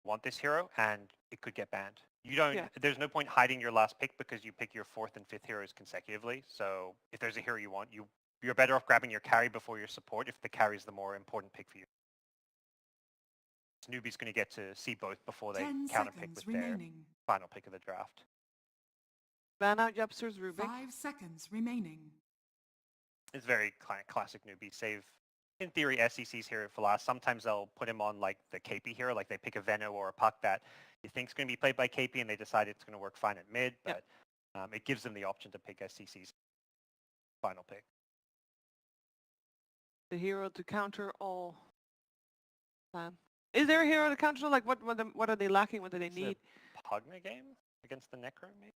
want this hero, and it could get banned. You don't. Yeah. There's no point hiding your last pick because you pick your 4th and 5th heroes consecutively. So if there's a hero you want, you're better off grabbing your carry before your support if the carry is the more important pick for you. Newbee's going to get to see both before they counterpick with their final pick of the draft. Ban out Yupster's Rubik. 5 seconds remaining. It's very classic Newbee. Save, in theory, SEC's hero for last. Sometimes they'll put him on like the KP hero, like they pick a Veno or a Puck that you think is going to be played by KP and they decide it's going to work fine at mid, but it gives them the option to pick SEC's final pick. The hero to counter all plan. Is there a hero to counter? Like what are they lacking? What do they need? Pugna game against the Necro, maybe?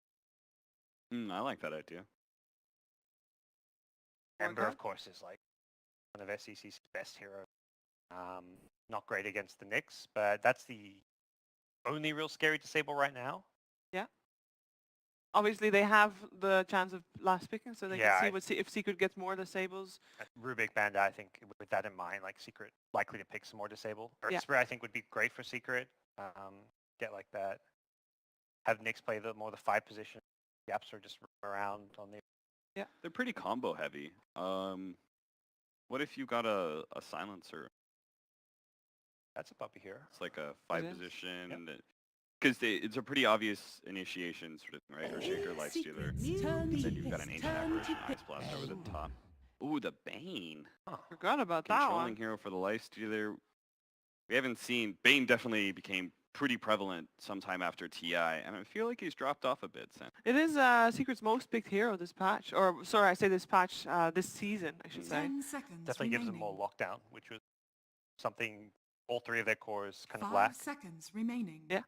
I like that idea. Ember, of course, is like one of SEC's best heroes. Not great against the Knicks, but that's the only real scary disable right now. Yeah. Obviously, they have the chance of last picking, so they can see if Secret gets more disables. Rubik Band, I think, with that in mind, like Secret likely to pick some more disable. Urspray, I think, would be great for Secret. Get like that. Have Knicks play more the 5 position. Gaps are just around on the. Yeah, they're pretty combo heavy. What if you got a silencer? That's a puppy hero. It's like a 5 position. Because it's a pretty obvious initiation sort of thing, right? Or Shaker, Lifestealer. Then you've got an Ancient Apparition, Ice Blast over the top. Ooh, the Bane. Forgot about that one. Controlling hero for the Lifestealer. We haven't seen... Bane definitely became pretty prevalent sometime after TI, and I feel like he's dropped off a bit since. It is Secret's most picked hero this patch. Or, sorry, I say this patch, this season, I should say. 10 seconds Definitely remaining. gives them more lockdown, which was something all 3 of their cores kind of lack. 5 seconds remaining. Yeah.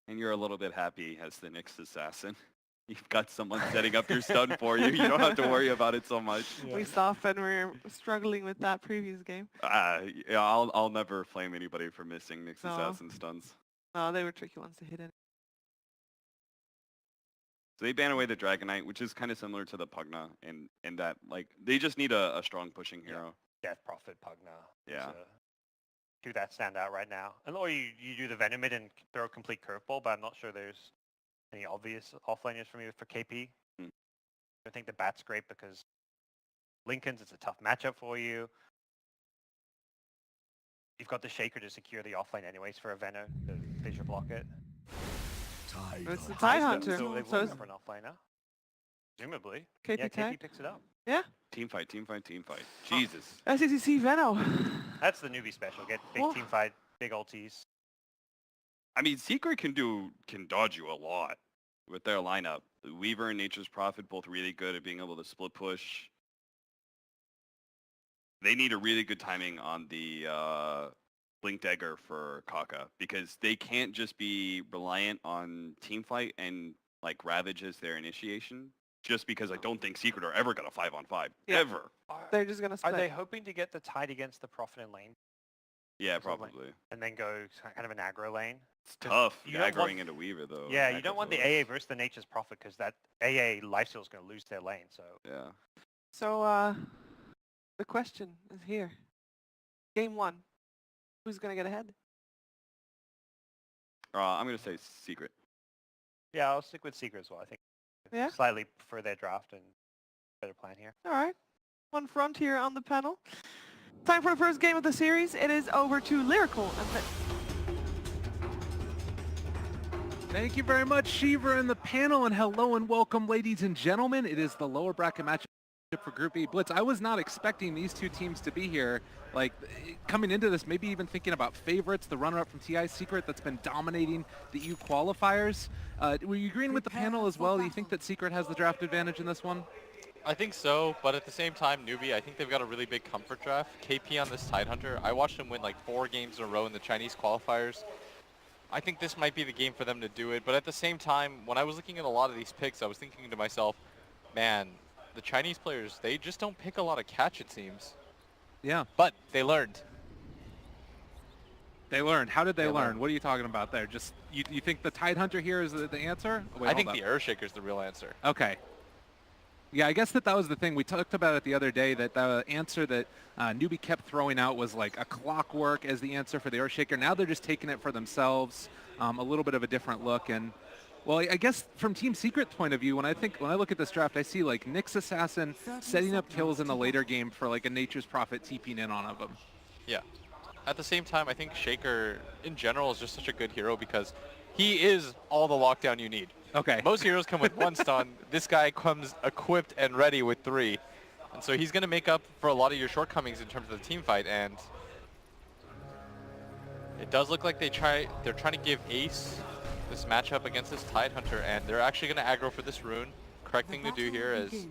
And you're a little bit happy as the Nyx assassin. You've got someone setting up your stun for you. You don't have to worry about it so much. Yeah. We saw Fenrir struggling with that previous game. Yeah, I'll never flame anybody for missing Nyx assassin stuns. No, they were tricky ones to hit in. So they ban away the Dragonite, which is kind of similar to the Pugna in that like they just need a strong pushing hero. Death Prophet Pugna. Yeah. Do that stand out right now. And or you do the Venomid and throw a complete curveball, but I'm not sure there's any obvious offlaners for me for KP. I think the Bat's great because Lincoln's, it's a tough matchup for you. You've got the Shaker to secure the offlane anyways for a Venom to fissure block it. It's the Tide Hunter. So they've So looked for an offlaner. Presumably. KP yeah, Tide? KP picks it up. Yeah. Team fight. Jesus. SEC Veno. That's the Newbie special. Get big team fight, big ultis. I mean, Secret can dodge you a lot with their lineup. Weaver and Nature's Prophet both really good at being able to split push. They need a really good timing on the Blink Dagger for Kaka because they can't just be reliant on team fight and like Ravage as their initiation. Just because I don't think Secret are ever going to 5-on-5. Yeah. Ever. They're just going to split. Are they hoping to get the Tide against the Prophet in lane? Yeah, probably. And then go kind of an aggro lane? It's tough you don't aggroing want- into Weaver, though. Yeah, you don't want the AA versus the Nature's Prophet because that AA lifesteal is going to lose their lane. So Yeah. So, the question is here. Game 1. Who's going to get ahead? I'm going to say Secret. yeah, I'll stick with Secret as well. I think Yeah? slightly prefer their draft and better plan here. All right. One Frontier on the panel. Time for the first game of the series. It is over to Lyrical. Thank you very much, Shiva and the panel, and hello and welcome, ladies and gentlemen. It is the lower bracket matchup for Group E. Blitz, I was not expecting these two teams to be here. Like, coming into this, maybe even thinking about favorites, the runner-up from TI Secret that's been dominating the EU qualifiers. Were you agreeing with the panel as well? Do you think that Secret has the draft advantage in this one? I think so, but at the same time, Newbee, I think they've got a really big comfort draft. KP on this Tidehunter, I watched him win like 4 games in a row in the Chinese qualifiers. I think this might be the game for them to do it, but at the same time, when I was looking at a lot of these picks, I was thinking to myself, man, the Chinese players, they just don't pick a lot of catch, it seems. Yeah. But they learned. They learned. How did they learn? What are you talking about there? Just, you think the Tidehunter here is the answer? Wait, I think the Earthshaker is the real answer. Okay. Yeah, I guess that was the thing. We talked about it the other day, that the answer that Newbee kept throwing out was like a clockwork as the answer for the Earthshaker. Now they're just taking it for themselves, a little bit of a different look. And well, I guess from Team Secret's point of view, when I look at this draft, I see like Nyx Assassin setting up kills in the later game for like a Nature's Prophet TPing in on them. Yeah. At the same time, I think Shaker in general is just such a good hero because he is all the lockdown you need. Okay. Most heroes come with 1 stun. This guy comes equipped and ready with 3. And so he's going to make up for a lot of your shortcomings in terms of the team fight. And it does look like they're trying to give Ace this matchup against this Tidehunter, and they're actually going to aggro for this rune. Correct thing to do here is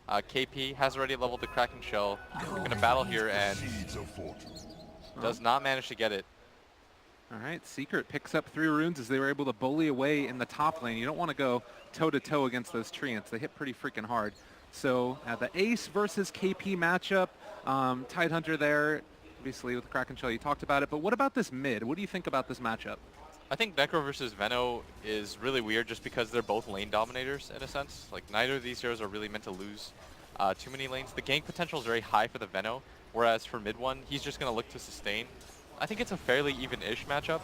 KP has already leveled the Kraken Shell. We're going to battle here and does not manage to get it. All right, Secret picks up 3 runes as they were able to bully away in the top lane. You don't want to go toe-to-toe against those treants. They hit pretty freaking hard. So the Ace versus KP matchup, Tidehunter there, obviously with the Kraken Shell, you talked about it. But what about this mid? What do you think about this matchup? I think Necro versus Veno is really weird just because they're both lane dominators in a sense. Like neither of these heroes are really meant to lose too many lanes. The gank potential is very high for the Veno, whereas for mid one, he's just going to look to sustain. I think it's a fairly even-ish matchup.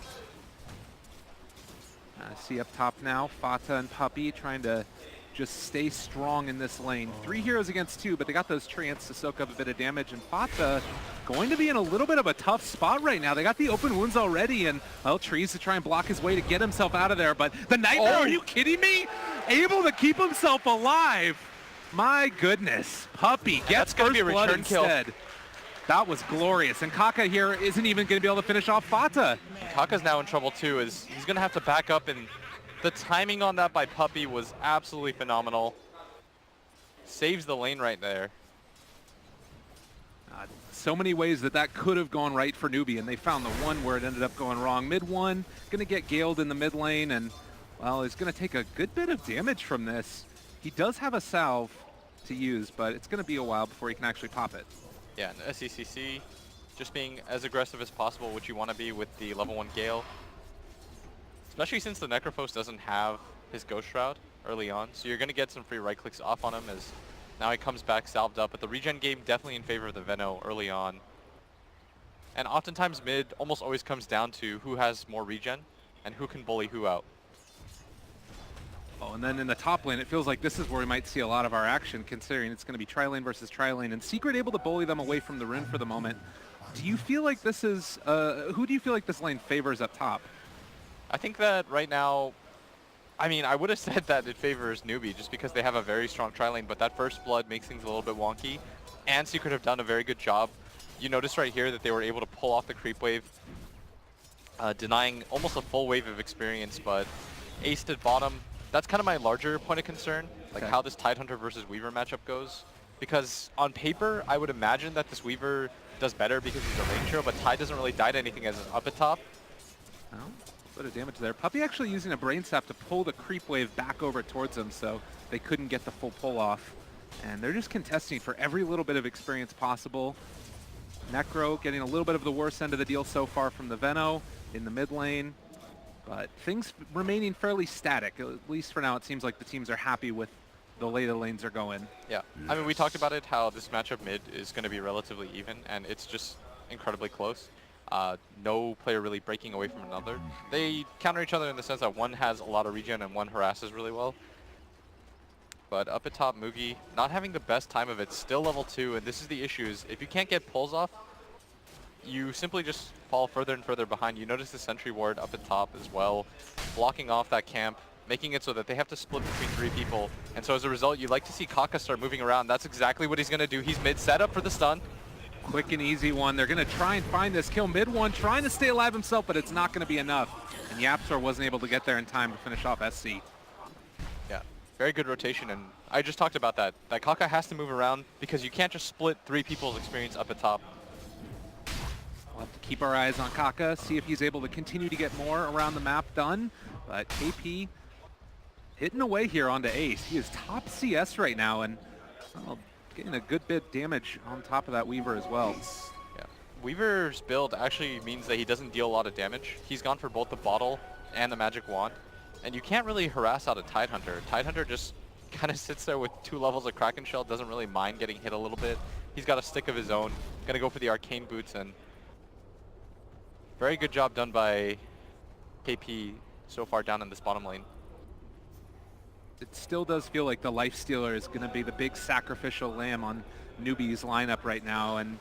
See up top now, Fata and Puppey trying to just stay strong in this lane. 3 heroes against 2, but they got those treants to soak up a bit of damage, and Fata going to be in a little bit of a tough spot right now. They got the open wounds already, and well, Trees to try and block his way to get himself out of there, but the Nightmare, are you kidding me? Able to keep himself alive. My goodness. Puppey gets first blood instead. That was glorious, and Kaka here isn't even going to be able to finish off Fata. Kaka's now in trouble too, as he's going to have to back up, and the timing on that by Puppey was absolutely phenomenal. Saves the lane right there. So many ways that could have gone right for Newbee, and they found the one where it ended up going wrong. Mid one, going to get galed in the mid lane, and well, he's going to take a good bit of damage from this. He does have a salve to use, but it's going to be a while before he can actually pop it. Yeah, and SECC just being as aggressive as possible, which you want to be with the level 1 Gale. Especially since the Necrophos doesn't have his Ghost Shroud early on, so you're going to get some free right clicks off on him as now he comes back salved up. But the regen game definitely in favor of the Veno early on. And oftentimes mid almost always comes down to who has more regen and who can bully who out. Oh, and then in the top lane, it feels like this is where we might see a lot of our action, considering it's going to be tri-lane versus tri-lane, and Secret able to bully them away from the rune for the moment. Do you feel like this is, who do you feel like this lane favors up top? I think that right now, I mean, I would have said that it favors Newbee just because they have a very strong tri-lane, but that first blood makes things a little bit wonky, and Secret have done a very good job. You notice right here that they were able to pull off the creep wave, denying almost a full wave of experience, but Ace did bottom. That's kind of my larger point of concern, like how this Tidehunter versus Weaver matchup goes. Because on paper, I would imagine that this Weaver does better because he's a range hero, but Tide doesn't really die to anything as an up at top. Well, a bit of damage there. Puppey actually using a Brain Sap to pull the creep wave back over towards them, so they couldn't get the full pull off. And they're just contesting for every little bit of experience possible. Necro getting a little bit of the worst end of the deal so far from the Veno in the mid lane. But things remaining fairly static. At least for now, it seems like the teams are happy with the way the lanes are going. Yeah, I mean, we talked about it, how this matchup mid is going to be relatively even, and it's just incredibly close. No player really breaking away from another. They counter each other in the sense that one has a lot of regen and one harasses really well. But up at top, Mugi not having the best time of it, still level 2, and this is the issue, is if you can't get pulls off, you simply just fall further and further behind. You notice the sentry ward up at top as well, blocking off that camp, making it so that they have to split between 3 people. And so as a result, you like to see Kaka start moving around. That's exactly what he's going to do. He's mid setup for the stun. Quick and easy one. They're going to try and find this kill. Mid one, trying to stay alive himself, but it's not going to be enough. And Yapstor wasn't able to get there in time to finish off SC. Yeah, very good rotation. And I just talked about that. That Kaka has to move around because you can't just split 3 people's experience up at top. We'll have to keep our eyes on Kaka, see if he's able to continue to get more around the map done. But KP hitting away here onto Ace. He is top CS right now, and well, getting a good bit of damage on top of that Weaver as well. Yeah, Weaver's build actually means that he doesn't deal a lot of damage. He's gone for both the bottle and the magic wand, and you can't really harass out a Tidehunter. Tidehunter just kind of sits there with 2 levels of Kraken Shell, doesn't really mind getting hit a little bit. He's got a stick of his own. Gonna go for the Arcane Boots, and very good job done by KP so far down in this bottom lane. It still does feel like the Lifestealer is going to be the big sacrificial lamb on Newbee's lineup right now. And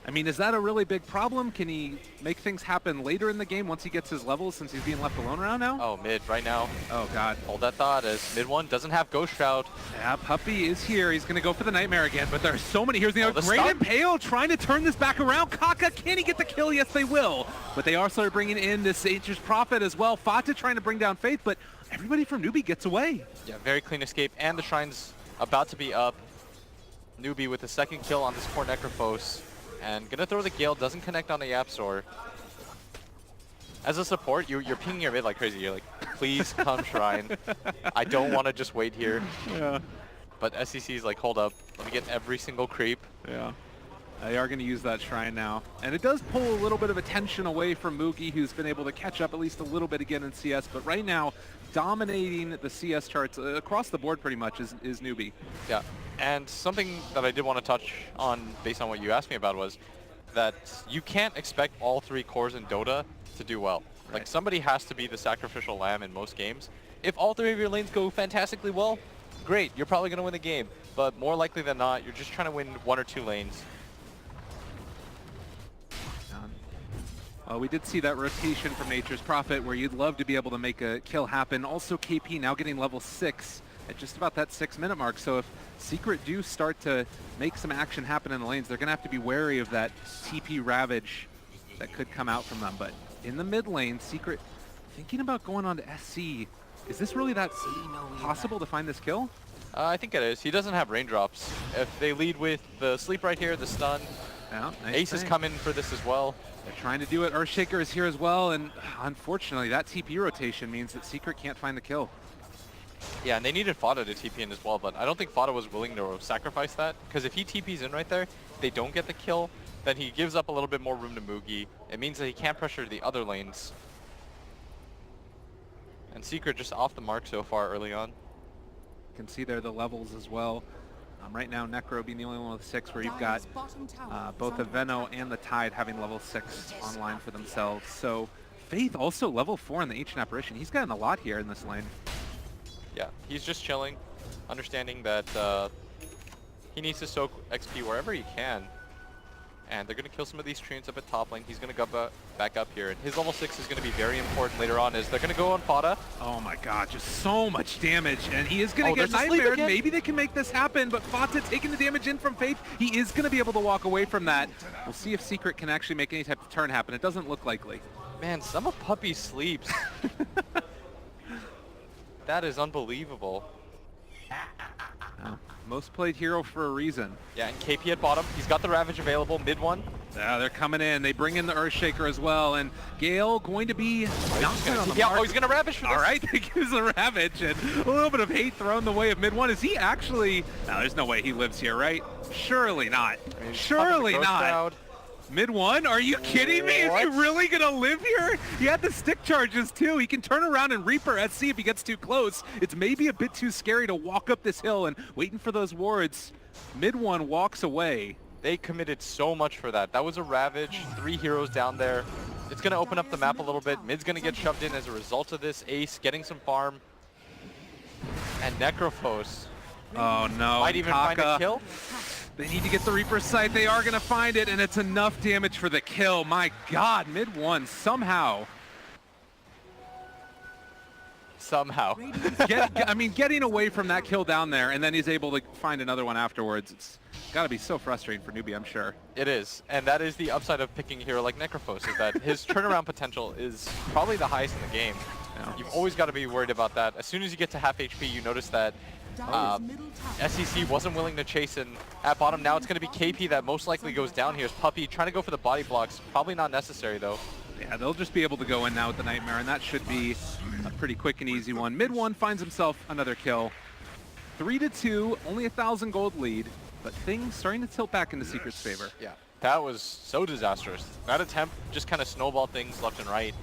I mean, is that a really big problem? Can he make things happen later in the game once he gets his levels since he's being left alone around now? Oh, mid right now. Oh, God. Hold that thought as mid one doesn't have Ghost Shroud. Yeah, Puppey is here. He's going to go for the Nightmare again, but there are so many heroes. The Great stun. Impale trying to turn this back around. Kaka, can he get the kill? Yes, they will. But they also are bringing in this Nature's Prophet as well. Fata trying to bring down Faith, but everybody from Newbee gets away. Yeah, very clean escape, and the Shrine's about to be up. Newbee with the 2nd kill on this poor Necrophos. And gonna throw the Gale, doesn't connect on the Yapsor. As a support, you're pinging your mid like crazy. You're like, please come Shrine. I don't want to just wait here. Yeah. But SEC's like, hold up, let me get every single creep. Yeah. They are going to use that Shrine now. And it does pull a little bit of attention away from Moogie, who's been able to catch up at least a little bit again in CS. But right now, dominating the CS charts across the board pretty much is Newbee. Yeah, and something that I did want to touch on based on what you asked me about was that you can't expect all 3 cores in Dota to do well. Right. Like, somebody has to be the sacrificial lamb in most games. If all 3 of your lanes go fantastically well, great, you're probably going to win the game. But more likely than not, you're just trying to win 1 or 2 lanes. We did see that rotation from Nature's Prophet where you'd love to be able to make a kill happen. Also, KP now getting level 6 at just about that 6-minute mark. So if Secret do start to make some action happen in the lanes, they're going to have to be wary of that TP Ravage that could come out from them. But in the mid lane, Secret thinking about going on to SC. Is this really that possible to find this kill? I think it is. He doesn't have raindrops. If they lead with the sleep right here, the stun, Yeah, nice Ace is thing. coming for this as well. They're trying to do it. Earthshaker is here as well, and unfortunately, that TP rotation means that Secret can't find the kill. Yeah, and they needed Fada to TP in as well, but I don't think Fada was willing to sacrifice that, because if he TPs in right there, they don't get the kill, then he gives up a little bit more room to Moogie. It means that he can't pressure the other lanes. And Secret just off the mark so far early on. You can see there the levels as well. Right now, Necro being the only one with 6, where you've got both the Veno and the Tide having level 6 online for themselves. So Faith also level 4 in the Ancient Apparition. He's gotten a lot here in this lane. Yeah, he's just chilling, understanding that he needs to soak XP wherever he can. And they're going to kill some of these treants up at top lane. He's going to go back up here. And his level 6 is going to be very important later on, as they're going to go on Fada. Oh my god, just so much damage. And he is going to get there's a sleep nightmared. again? Maybe they can make this happen, but Fata taking the damage in from Faith. He is going to be able to walk away from that. We'll see if Secret can actually make any type of turn happen. It doesn't look likely. Man, some of Puppy sleeps. That is unbelievable. Most played hero for a reason. Yeah, and KP at bottom. He's got the Ravage available, mid one. Yeah, they're coming in. They bring in the Earthshaker as well, and Gale going to be knocked on the mark. Oh, he's going to Ravage for this. All right, he gives a Ravage, and a little bit of hate thrown the way of mid one. Is he actually... No, there's no way he lives here, right? Surely not. Surely not. Mid one? Are you kidding me? Is he really going to live here? He had the stick charges too. He can turn around and Reaper SC if he gets too close. It's maybe a bit too scary to walk up this hill and waiting for those wards. Mid one walks away. They committed so much for that. That was a Ravage, 3 heroes down there. It's going to open up the map a little bit. Mid's going to get shoved in as a result of this. Ace getting some farm. And Necrophos Oh no. might even find a kill. They need to get the Reaper's sight. They are going to find it, and it's enough damage for the kill. My god, mid one somehow. Somehow. Getting away from that kill down there, and then he's able to find another one afterwards. It's got to be so frustrating for Newbee, I'm sure. It is, and that is the upside of picking a hero like Necrophos, is that his turnaround potential is probably the highest in the game. Yeah. You've always got to be worried about that. As soon as you get to half HP, you notice that SEC wasn't willing to chase in at bottom. Now it's going to be KP that most likely goes down here. It's Puppey trying to go for the body blocks. Probably not necessary, though. Yeah, they'll just be able to go in now with the Nightmare, and that should be a pretty quick and easy one. Mid one finds himself another kill. 3-2, only 1,000 gold lead, but things starting to tilt back into Secret's favor. Yeah, that was so disastrous. That attempt just kind of snowballed things left and right.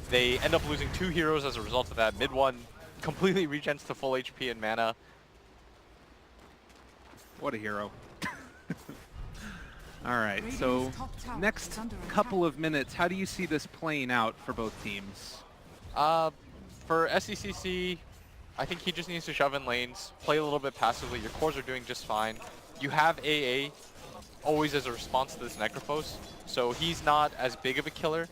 They end up losing 2 heroes as a result of that. Mid one completely regens to full HP and mana. What a hero. All right, Radiant's so top tower next is under couple attack. of minutes, how do you see this playing out for both teams? For SCCC, I think he just needs to shove in lanes, play a little bit passively. Your cores are doing just fine. You have AA always as a response to this Necrophos, so he's not as big of a killer.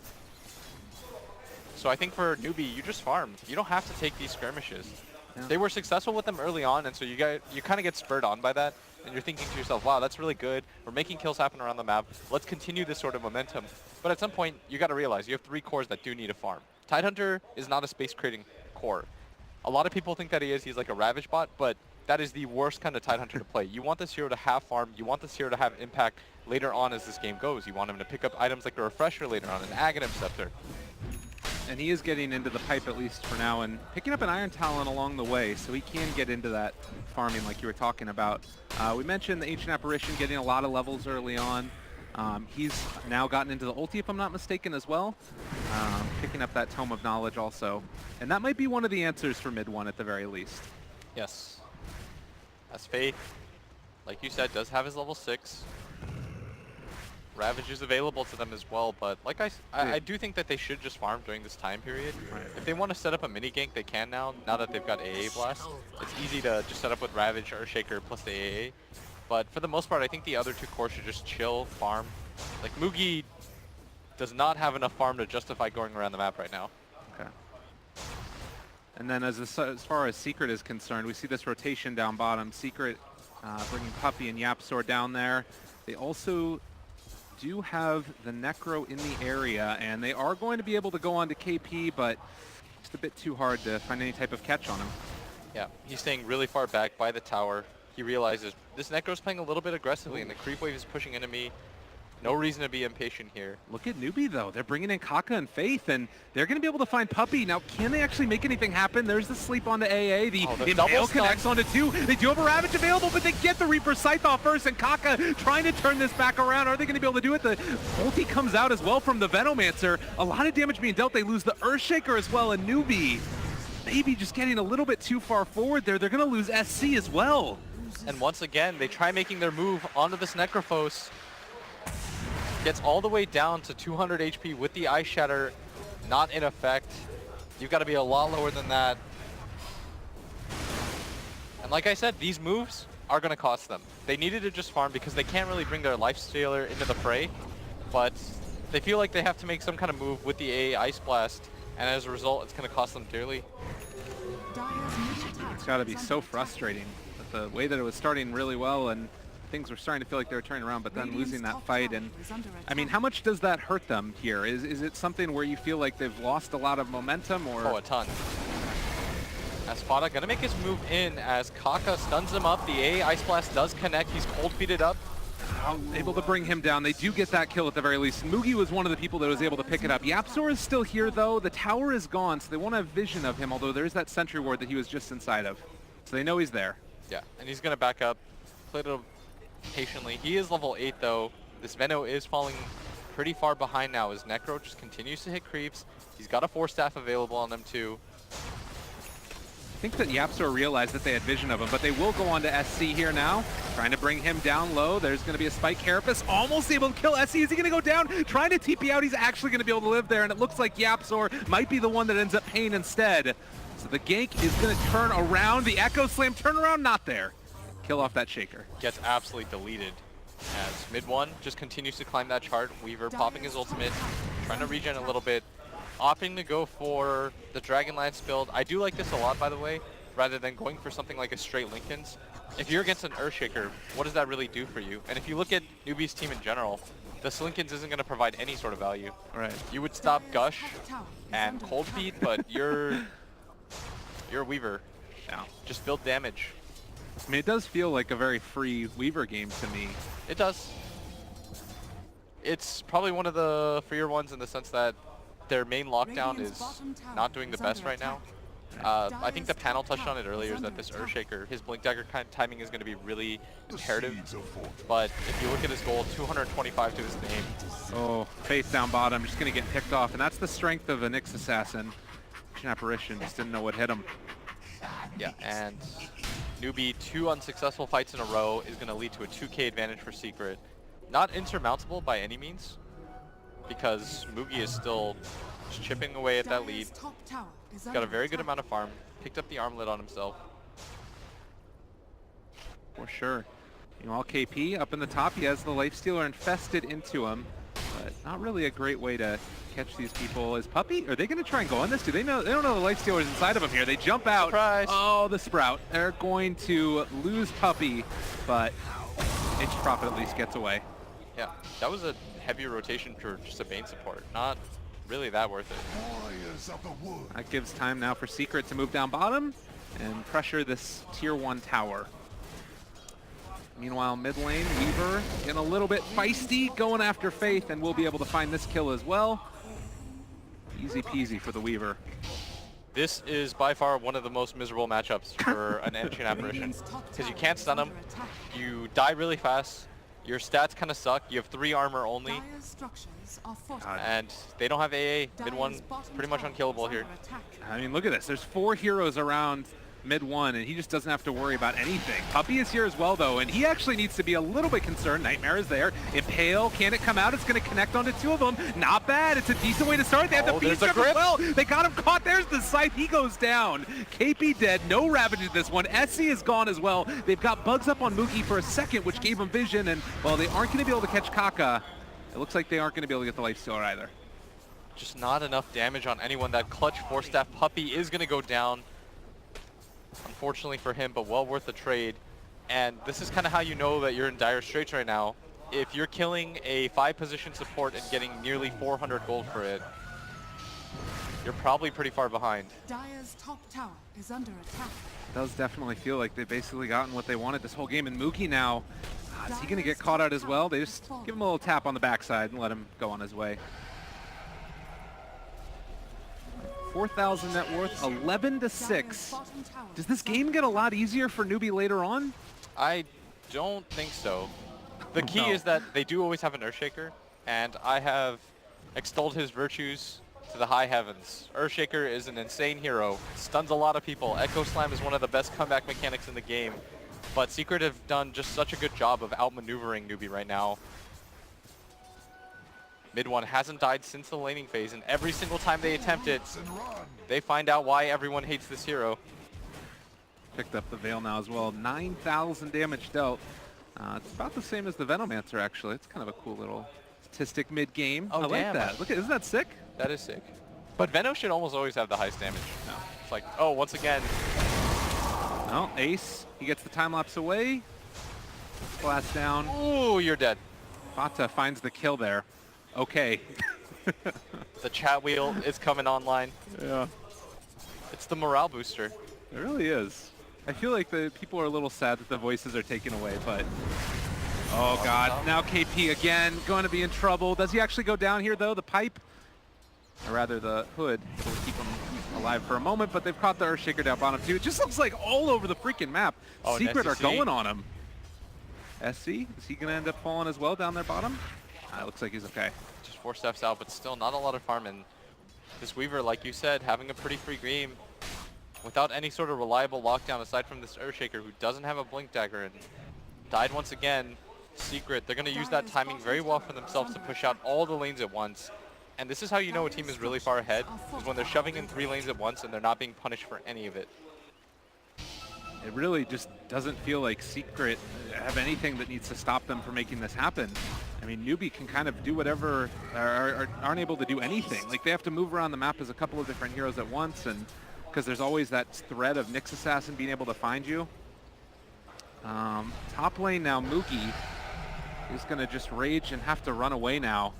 So I think for Newbee, you just farm. You don't have to take these skirmishes. Yeah. They were successful with them early on, and so you kind of get spurred on by that, and you're thinking to yourself, wow, that's really good. We're making kills happen around the map. Let's continue this sort of momentum. But at some point, you got to realize you have 3 cores that do need a farm. Tidehunter is not a space-creating core. A lot of people think that he is. He's like a Ravage bot, but that is the worst kind of Tidehunter to play. You want this hero to have farm. You want this hero to have impact later on as this game goes. You want him to pick up items like the Refresher later on, an Aghanim Scepter. And he is getting into the pipe, at least for now, and picking up an Iron Talon along the way, so he can get into that farming like you were talking about. We mentioned the Ancient Apparition getting a lot of levels early on. He's now gotten into the ulti, if I'm not mistaken, as well. Picking up that Tome of Knowledge also. And that might be one of the answers for mid 1 at the very least. Yes. As Faith, like you said, does have his level 6. Ravage is available to them as well, but like I do think that they should just farm during this time period. Right. If they want to set up a mini gank, they can now that they've got AA Blast. It's easy to just set up with Ravage or Shaker plus the AA. But for the most part, I think the other 2 cores should just chill, farm. Like Mugi does not have enough farm to justify going around the map right now. Okay. And then as far as Secret is concerned, we see this rotation down bottom. Secret bringing Puppey and Yapsor down there. They also do have the Necro in the area, and they are going to be able to go on to KP, but it's a bit too hard to find any type of catch on him. Yeah, he's staying really far back by the tower. He realizes this Necro's playing a little bit aggressively, and the creep wave is pushing into me. No reason to be impatient here. Look at Newbee, though. They're bringing in Kaka and Faith, and they're going to be able to find Puppey. Now, can they actually make anything happen? There's the sleep onto AA. The Impale connects onto 2. They do have a Ravage available, but they get the Reaper Scythe off first, and Kaka trying to turn this back around. Are they going to be able to do it? The ulti comes out as well from the Venomancer. A lot of damage being dealt. They lose the Earthshaker as well, and Newbee maybe just getting a little bit too far forward there. They're going to lose SC as well. And once again, they try making their move onto this Necrophos. Gets all the way down to 200 HP with the Ice Shatter not in effect. You've got to be a lot lower than that. And like I said, these moves are going to cost them. They needed to just farm because they can't really bring their Lifestealer into the fray, but they feel like they have to make some kind of move with the AA Ice Blast, and as a result, it's going to cost them dearly. It's got to be so frustrating with the way that it was starting really well, and things were starting to feel like they were turning around, but then losing that fight. And I mean, how much does that hurt them here? Is it something where you feel like they've lost a lot of momentum, or? Oh, a ton. As Spada gonna make his move in as Kaka stuns him up. The AA Ice Blast does connect. He's cold feeted up. Able to bring him down. They do get that kill at the very least. Mugi was one of the people that was able to pick it up. Yapsor is still here though. The tower is gone, so they won't have vision of him, although there's that sentry ward that he was just inside of. So they know he's there. Yeah, and he's gonna back up. Play it patiently. He is level 8 though. This Veno is falling pretty far behind now as Necro just continues to hit creeps. He's got a 4-staff available on them too. I think that Yapsor realized that they had vision of him, but they will go on to SC here now, trying to bring him down low. There's going to be a Spike Carapace, almost able to kill SC. Is he going to go down? Trying to TP out. He's actually going to be able to live there, and it looks like Yapsor might be the one that ends up paying instead. So the gank is going to turn around. The Echo Slam turnaround, not there. Kill off that Shaker. Gets absolutely deleted as mid 1 just continues to climb that chart. Weaver popping his ultimate, trying to regen a little bit. Opting to go for the Dragonlance build. I do like this a lot, by the way, rather than going for something like a straight Linken's. If you're against an Earthshaker, what does that really do for you? And if you look at Newbee's team in general, this Linken's isn't going to provide any sort of value. Right. You would stop Gush and Cold Feet, but you're a Weaver. Yeah. Just build damage. I mean, it does feel like a very free Weaver game to me. It does. It's probably one of the freer ones in the sense that their main lockdown is not doing the best right now. I think the panel touched on it earlier, is that this Earthshaker, his Blink Dagger kind of timing is going to be really imperative. But if you look at his goal, 225 to his name. Oh, Faith down bottom, just going to get picked off. And that's the strength of a Nyx Assassin. Apparition just didn't know what hit him. Yeah, and Newbee, 2 unsuccessful fights in a row is going to lead to a 2k advantage for Secret. Not insurmountable by any means, because Mugi is still just chipping away at that lead. Top tower is Got a under very good attack. amount of farm. Picked up the armlet on himself. For sure. Meanwhile, KP up in the top, he has the Lifestealer infested into him, but not really a great way to catch these people. Is Puppy, are they going to try and go on this? Do they know? They don't know the Lifestealer's inside of him here. They jump out. Surprise. Oh, the Sprout. They're going to lose Puppy, but H Profit at least gets away. Yeah, that was a heavy rotation for just a Bane support. Not really that worth it. That gives time now for Secret to move down bottom and pressure this tier 1 tower. Meanwhile, mid lane, Weaver getting a little bit feisty, going after Faith, and we'll be able to find this kill as well. Easy peasy for the Weaver. This is by far one of the most miserable matchups for an Ancient Apparition, because you can't stun him, you die really fast, your stats kind of suck, you have 3 armor only, Dire's structures are fortified. and they don't have AA. Mid 1 Dire's bottom pretty much tower unkillable is here. under attack. I mean, look at this. There's 4 heroes around mid 1, and he just doesn't have to worry about anything. Puppy is here as well, though, and he actually needs to be a little bit concerned. Nightmare is there. Impale, can it come out? It's going to connect onto 2 of them. Not bad. It's a decent way to start. They have the there's beast a grip as grip. well. They got him caught. There's the scythe. He goes down. KP dead. No Ravage in this one. Essie is gone as well. They've got bugs up on Mookie for a second, which gave him vision, and while they aren't going to be able to catch Kaka, it looks like they aren't going to be able to get the Lifestealer either. Just not enough damage on anyone. That clutch 4-staff Puppy is going to go down. Unfortunately for him, but well worth the trade. And this is kind of how you know that you're in dire straits right now. If you're killing a 5-position support and getting nearly 400 gold for it, you're probably pretty far behind. Dire's top tower is under attack. It does definitely feel like they've basically gotten what they wanted this whole game. And Mookie now, is he going to get caught out as well? They just give him a little tap on the backside and let him go on his way. 4,000 net worth, 11 to 6. Does this game get a lot easier for Newbee later on? I don't think so. The key no. is that they do always have an Earthshaker, and I have extolled his virtues to the high heavens. Earthshaker is an insane hero, stuns a lot of people. Echo Slam is one of the best comeback mechanics in the game, but Secret have done just such a good job of outmaneuvering Newbee right now. Mid 1 hasn't died since the laning phase, and every single time they attempt it, they find out why everyone hates this hero. Picked up the Veil now as well. 9,000 damage dealt. It's about the same as the Venomancer, actually. It's kind of a cool little statistic mid-game. Oh, I like damn. that. Look at, isn't that sick? That is sick. But Venom should almost always have the highest damage. No. It's like, oh, once again, No, Ace, he gets the time lapse away. Blast down. ooh, you're dead. Fata finds the kill there. Okay. The chat wheel is coming online. Yeah, It's the morale booster. it really is. I feel like the people are a little sad that the voices are taken away, but... Oh, God. Now KP again, going to be in trouble. Does he actually go down here, though? The pipe? Or rather, the hood will keep him alive for a moment, but they've caught the Earthshaker down bottom, too. It just looks like all over the freaking map. Oh, and Secret are SEC. going on him. SC, is he going to end up falling as well down there bottom? It looks like he's okay. Just 4 steps out, but still not a lot of farm. And this Weaver, like you said, having a pretty free game without any sort of reliable lockdown aside from this Earthshaker who doesn't have a Blink Dagger and died once again. Secret, they're going to use that timing very well for themselves to push out all the lanes at once. And this is how you know a team is really far ahead, is when they're shoving in 3 lanes at once and they're not being punished for any of it. It really just doesn't feel like Secret have anything that needs to stop them from making this happen. I mean, Newbee can kind of do whatever, or aren't able to do anything. Like, they have to move around the map as a couple of different heroes at once, and because there's always that threat of Nyx Assassin being able to find you. Top lane now, Mookie is going to just rage and have to run away now.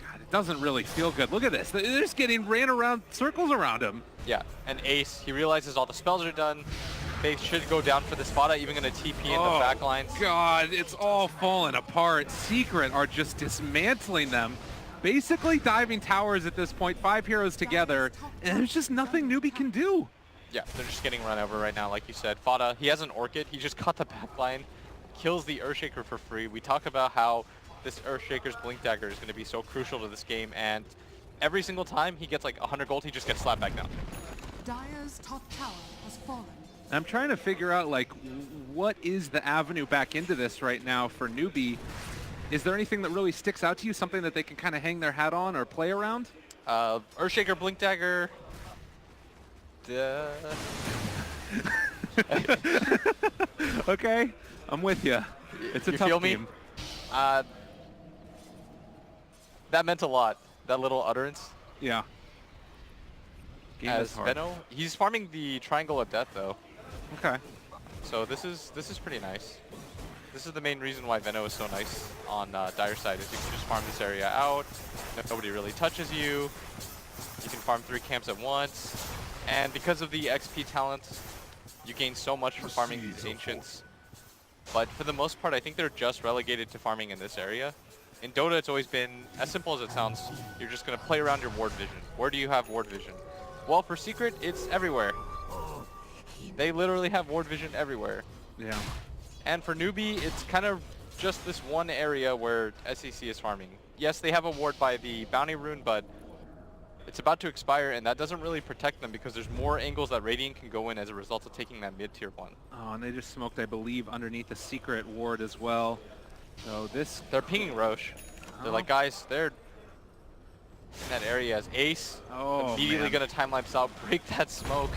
God, it doesn't really feel good. Look at this. They're just getting ran around, circles around him. Yeah, and Ace, he realizes all the spells are done. They should go down for the spot. Even going to TP in the back lines. God, it's all falling apart. Secret are just dismantling them. Basically diving towers at this point, 5 heroes together, and there's just nothing Newbee can do. Yeah, they're just getting run over right now, like you said. Fada, he has an Orchid. He just cut the back line, kills the Earthshaker for free. We talk about how this Earthshaker's Blink Dagger is going to be so crucial to this game, and every single time he gets like 100 gold, he just gets slapped back down. Dire's top tower has fallen. I'm trying to figure out, like, what is the avenue back into this right now for Newbee? Is there anything that really sticks out to you, something that they can kind of hang their hat on or play around? Earthshaker, Blink Dagger. Okay, I'm with you. It's a You tough feel me? game. That meant a lot. That little utterance. Yeah. Game is As hard. Venno, he's farming the Triangle of Death though. Okay. So this is pretty nice. This is the main reason why Venno is so nice on Dire side, is you can just farm this area out. Nobody really touches you. You can farm 3 camps at once. And because of the XP talent, you gain so much from farming these Ancients. But for the most part, I think they're just relegated to farming in this area. In Dota, it's always been, as simple as it sounds, you're just going to play around your ward vision. Where do you have ward vision? Well, for Secret, it's everywhere. They literally have ward vision everywhere. Yeah. And for Newbee, it's kind of just this one area where SEC is farming. Yes, they have a ward by the bounty rune, but it's about to expire, and that doesn't really protect them because there's more angles that Radiant can go in as a result of taking that mid-tier one. Oh, and they just smoked, I believe, underneath the secret ward as well. So this... They're pinging Roche. They're like, guys, they're in that area as Ace. Oh, immediately man. going to time lapse out, break that smoke.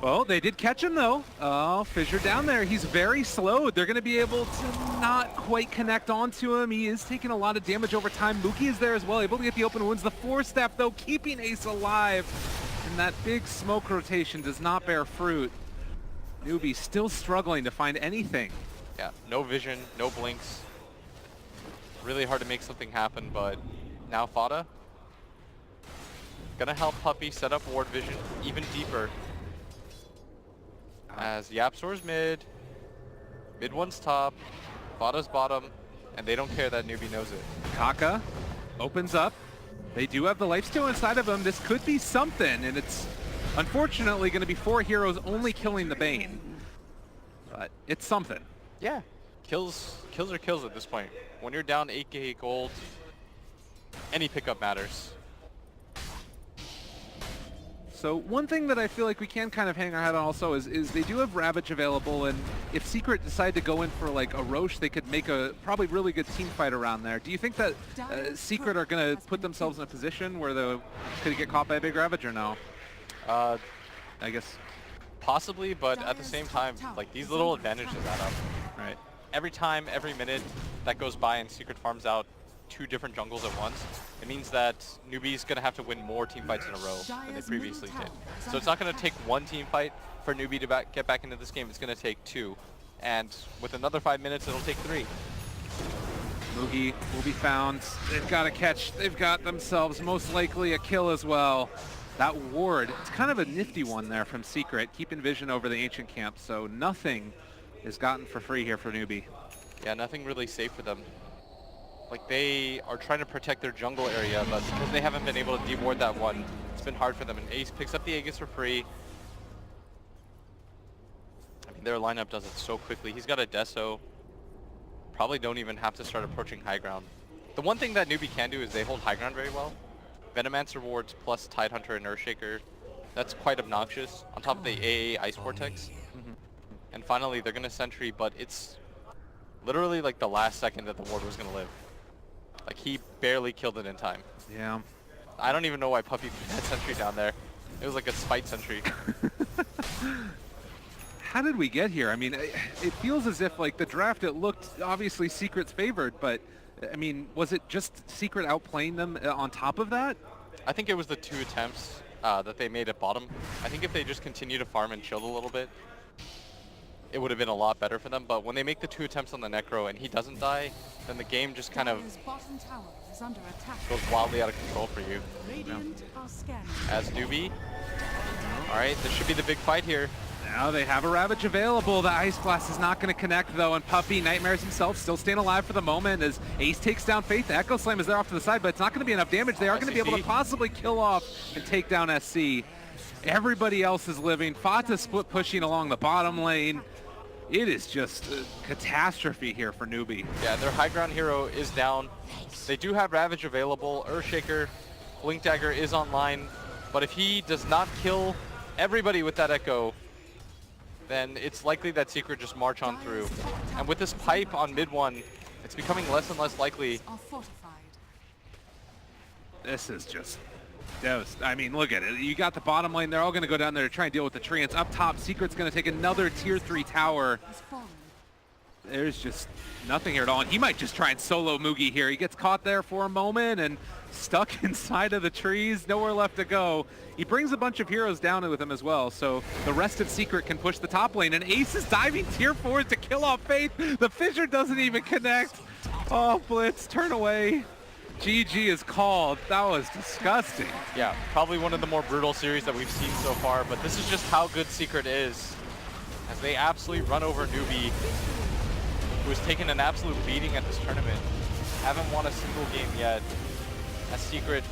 Well, they did catch him, though. Oh, Fissure down there. He's very slowed. They're going to be able to not quite connect onto him. He is taking a lot of damage over time. Mookie is there as well, able to get the open wounds. The Force Staff, though, keeping Ace alive. And that big smoke rotation does not bear fruit. Newbee still struggling to find anything. Yeah, no vision, no blinks. Really hard to make something happen, but now Fada gonna help Puppey set up ward vision even deeper. As Yapsor's mid one's top, Fada's bottom, and they don't care that Newbee knows it. Kaka opens up. They do have the lifesteal inside of them. This could be something, and it's unfortunately going to be 4 heroes only killing the Bane. But it's something. Yeah, kills are kills at this point. When you're down 8k gold, any pickup matters. So one thing that I feel like we can kind of hang our hat on also is they do have Ravage available, and if Secret decide to go in for like a Roche, they could make a probably really good team fight around there. Do you think that Secret are going to put themselves in a position where they could get caught by a big Ravage or no? I guess. Possibly, but at the same time, like these little advantages add up. Right. Every time, every minute that goes by and Secret farms out 2 different jungles at once, it means that Newbee's going to have to win more team fights in a row than they previously did. So it's not going to take 1 team fight for Newbee to get back into this game. It's going to take 2. And with another 5 minutes, it'll take 3. Moogie will be found. They've got a catch. They've got themselves most likely a kill as well. That ward, it's kind of a nifty one there from Secret, keeping vision over the Ancient camp. So nothing is gotten for free here for Newbee. Yeah, nothing really safe for them. Like, they are trying to protect their jungle area, but because they haven't been able to deward that one, it's been hard for them. And Ace picks up the Aegis for free. I mean, their lineup does it so quickly. He's got a Deso. Probably don't even have to start approaching high ground. The one thing that Newbee can do is they hold high ground very well. Venomancer wards plus Tidehunter and Earthshaker. That's quite obnoxious. On top of the AA Ice Vortex. And finally, they're going to Sentry, but it's literally like the last second that the ward was going to live. Like, he barely killed it in time. Yeah. I don't even know why Puppey put that sentry down there. It was like a spite sentry. How did we get here? I mean, it feels as if, like, the draft, it looked obviously Secret's favored, but, I mean, was it just Secret outplaying them on top of that? I think it was the 2 attempts that they made at bottom. I think if they just continue to farm and chill a little bit, it would have been a lot better for them. But when they make the 2 attempts on the Necro and he doesn't die, then the game just kind of goes wildly out of control for you. As Newbee. Alright, this should be the big fight here. Now they have a Ravage available. The Ice Blast is not going to connect, though, and Puppey, Nightmares himself, still staying alive for the moment as Ace takes down Faith. The Echo Slam is there off to the side, but it's not going to be enough damage. They are going to be able to possibly kill off and take down SC. Everybody else is living. Fata split pushing along the bottom lane. It is just a catastrophe here for Newbee. Yeah, their high ground hero is down. They do have Ravage available. Earthshaker, Blink Dagger is online. But if he does not kill everybody with that Echo, then it's likely that Secret just march on through. And with this pipe on mid one, it's becoming less and less likely. Are fortified. This is just I mean, look at it. You got the bottom lane. They're all going to go down there to try and deal with the treants. Up top, Secret's going to take another tier 3 tower. Has fallen. There's just nothing here at all. And he might just try and solo Mugi here. He gets caught there for a moment and stuck inside of the trees. Nowhere left to go. He brings a bunch of heroes down with him as well. So the rest of Secret can push the top lane. And Ace is diving tier 4 to kill off Faith. The Fissure doesn't even connect. Oh, Blitz, turn away. GG is called. That was disgusting. Yeah, probably one of the more brutal series that we've seen so far, but this is just how good Secret is. As they absolutely run over Newbee, who has taken an absolute beating at this tournament. Haven't won a single game yet. As Secret